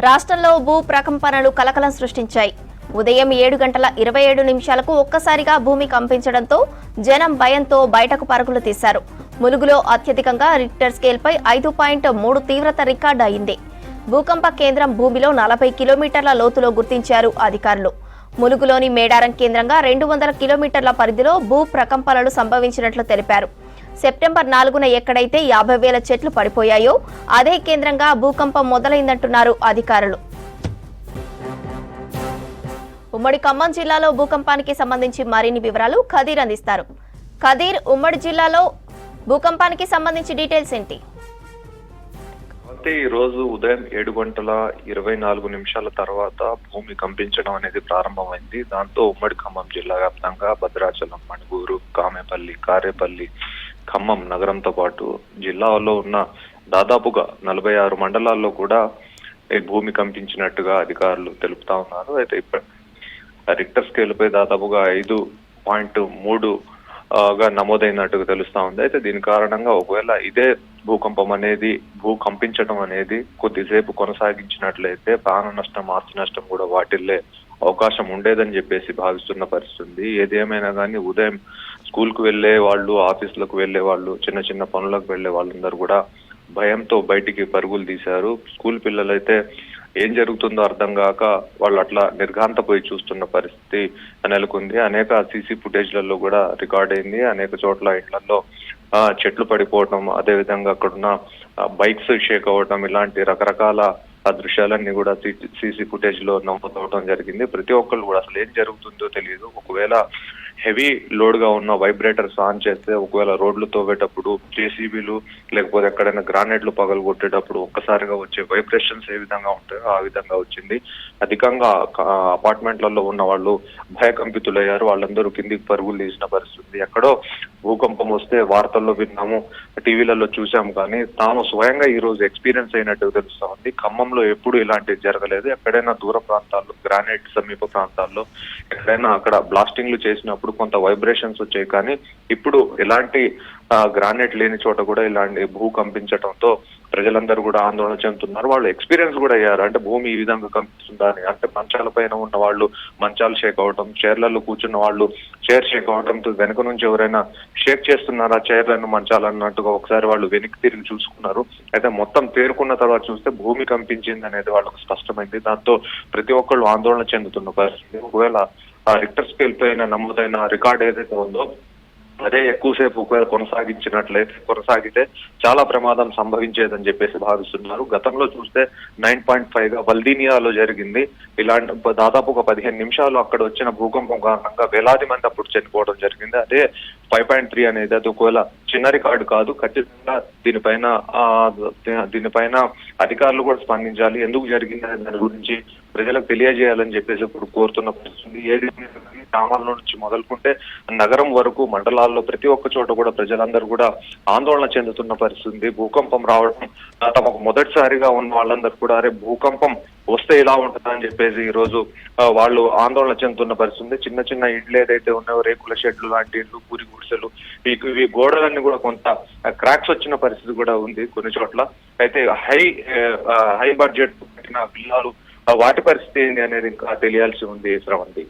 రాష్ట్రంలో భూ ప్రకంపనలు కలకలం సృష్టించాయి. ఉదయం 7:27 ఒక్కసారిగా భూమి కంపించడంతో జనం భయంతో బయటకు పరుగులు తీశారు. ములుగులో అత్యధికంగా రిక్టర్ స్కేల్పై 5.3 తీవ్రత రికార్డు అయింది. భూకంప కేంద్రం భూమిలో 40 కిలోమీటర్ల లోతులో గుర్తించారు అధికారులు. ములుగులోని మేడారం కేంద్రంగా 200 కిలోమీటర్ల పరిధిలో భూ ప్రకంపనలు సంభవించినట్లు తెలిపారు. సెప్టెంబర్ 4న ఎక్కడైతే 50,000 చెట్లు పడిపోయాయో అదే కేంద్రంగా భూకంపం మొదలైందంటున్నారు అధికారులు. ఉమ్మడి ఖమ్మం జిల్లాలో భూకంపానికి సంబంధించి మరిన్ని వివరాలు ఖదీర్ అందిస్తారు. ఖదీర్, ఉమ్మడి జిల్లాలో భూకంపానికి సంబంధించి డీటెయిల్స్ ఏంటి? ఈ రోజు ఉదయం 7:24 తర్వాత భూమి కంపించడం అనేది ప్రారంభమైంది. దాంతో ఉమ్మడి ఖమ్మం జిల్లా వ్యాప్తంగా భద్రాచలం, మణుగూరు, కామెపల్లి, కారేపల్లి, ఖమ్మం నగరంతో పాటు జిల్లాలో ఉన్న దాదాపుగా 46 మండలాల్లో కూడా ఈ భూమి కంపించినట్టుగా అధికారులు తెలుపుతా ఉన్నారు. అయితే ఇప్పుడు రిక్టర్ స్కేల్పై దాదాపుగా 5.3 గా నమోదైనట్టుగా తెలుస్తా ఉంది. అయితే దీని కారణంగా ఒకవేళ ఇదే భూకంపం అనేది కంపించడం అనేది కొద్దిసేపు కొనసాగించినట్లయితే ప్రాణ నష్టం, ఆస్తి నష్టం కూడా వాటిల్లే అవకాశం ఉండేదని చెప్పేసి భావిస్తున్న పరిస్థితి. ఏదేమైనా కానీ ఉదయం స్కూల్ కు వెళ్లే వాళ్ళు, ఆఫీసులకు వెళ్లే వాళ్ళు, చిన్న చిన్న పనులకు వెళ్లే వాళ్ళందరూ కూడా భయంతో బయటికి పరుగులు తీశారు. స్కూల్ పిల్లలైతే ఏం జరుగుతుందో అర్థం కాక వాళ్ళు అట్లా నిర్ఘాంతపోయి చూస్తున్న పరిస్థితి నెలకొంది. అనేక సీసీ ఫుటేజ్లలో కూడా రికార్డ్ అయింది. అనేక చోట్ల ఇళ్లలో చెట్లు పడిపోవటం, అదేవిధంగా అక్కడున్న బైక్స్ షేక్ అవ్వటం, ఇలాంటి రకరకాల దృశ్యాలన్నీ కూడా సీసీ ఫుటేజ్ లో నమోదవడం జరిగింది. ప్రతి ఒక్కళ్ళు కూడా అసలు ఏం జరుగుతుందో తెలియదు. ఒకవేళ హెవీ లోడ్ గా ఉన్న వైబ్రేటర్స్ ఆన్ చేస్తే, ఒకవేళ రోడ్లు తోవేటప్పుడు, జేసీబీలు లేకపోతే ఎక్కడైనా గ్రానైట్లు పగలు కొట్టేటప్పుడు ఒక్కసారిగా వచ్చే వైబ్రేషన్స్ ఏ విధంగా ఉంటాయో ఆ విధంగా వచ్చింది. అధికంగా అపార్ట్మెంట్లలో ఉన్న వాళ్ళు భయకంపితులయ్యారు. వాళ్ళందరూ కిందికి పరుగులు తీసిన పరిస్థితి. ఎక్కడో భూకంపం వస్తే వార్తల్లో విన్నాము, టీవీలలో చూసాము, కానీ తాము స్వయంగా ఈ రోజు ఎక్స్పీరియన్స్ అయినట్టు తెలుస్తా ఉంది. ఖమ్మంలో ఎప్పుడు ఇలాంటివి జరగలేదు. ఎక్కడైనా దూర ప్రాంతాల్లో, గ్రానైట్ సమీప ప్రాంతాల్లో ఎక్కడైనా అక్కడ బ్లాస్టింగ్లు చేసినప్పుడు కొంత వైబ్రేషన్స్ వచ్చాయి, కానీ ఇప్పుడు ఇలాంటి గ్రానైట్ లేని చోట కూడా ఇలాంటి భూ కంపించడంతో ప్రజలందరూ కూడా ఆందోళన చెందుతున్నారు. వాళ్ళు ఎక్స్పీరియన్స్ కూడా అయ్యారు. అంటే భూమి ఈ విధంగా కంపిస్తుందా అని. అంటే మంచాల పైన ఉన్న వాళ్ళు మంచాలు షేక్ అవటం, చైర్లలో కూర్చున్న వాళ్ళు చైర్ షేక్ అవటంతో వెనుక నుంచి ఎవరైనా షేక్ చేస్తున్నారా చైర్లను, మంచాలు అన్నట్టుగా ఒకసారి వాళ్ళు వెనక్కి తిరిగి చూసుకున్నారు. అయితే మొత్తం తేరుకున్న తర్వాత చూస్తే భూమి కంపించింది అనేది వాళ్ళకు స్పష్టమైంది. దాంతో ప్రతి ఒక్కళ్ళు ఆందోళన చెందుతున్న పరిస్థితి. ఒకవేళ ఆ రిక్టర్ స్కేల్ పైన నమోదైన రికార్డ్ ఏదైతే ఉందో అదే ఎక్కువసేపు ఒకవేళ కొనసాగితే చాలా ప్రమాదం సంభవించేదని చెప్పేసి భావిస్తున్నారు. గతంలో చూస్తే 9.5గా వల్దీనియాలో జరిగింది. ఇలాంటి దాదాపు ఒక 15 నిమిషాలు అక్కడ వచ్చిన భూకంపం కారణంగా వేలాది మంది అప్పుడు చనిపోవడం జరిగింది. అదే 5.3 అనేది అది ఒకవేళ చిన్న రికార్డు కాదు. ఖచ్చితంగా దీనిపైన అధికారులు కూడా స్పందించాలి. ఎందుకు జరిగింది అనే దాని గురించి ప్రజలకు తెలియజేయాలని చెప్పేసి ఇప్పుడు కోరుతున్న పరిస్థితి. ఏది గ్రామాల నుంచి మొదలుకుంటే నగరం వరకు, మండలాల్లో ప్రతి ఒక్క చోట కూడా ప్రజలందరూ కూడా ఆందోళన చెందుతున్న పరిస్థితి. భూకంపం రావడం తమకు మొదటిసారిగా ఉన్న వాళ్ళందరూ కూడా అరే భూకంపం వస్తే ఇలా ఉంటుందని చెప్పేసి ఈ రోజు వాళ్ళు ఆందోళన చెందుతున్న పరిస్థితి. చిన్న చిన్న ఇళ్ళు ఏదైతే ఉన్నాయో, రేకుల షెడ్లు లాంటి ఇళ్ళు, పూరి గుడిసెలు, ఇవి గోడలన్నీ కూడా కొంత క్రాక్స్ వచ్చిన పరిస్థితి కూడా ఉంది కొన్ని చోట్ల. అయితే హై బడ్జెట్ పెట్టిన విల్లాలు వాటి పరిస్థితి ఏంటి అనేది ఇంకా తెలియాల్సి ఉంది శ్రవంతి.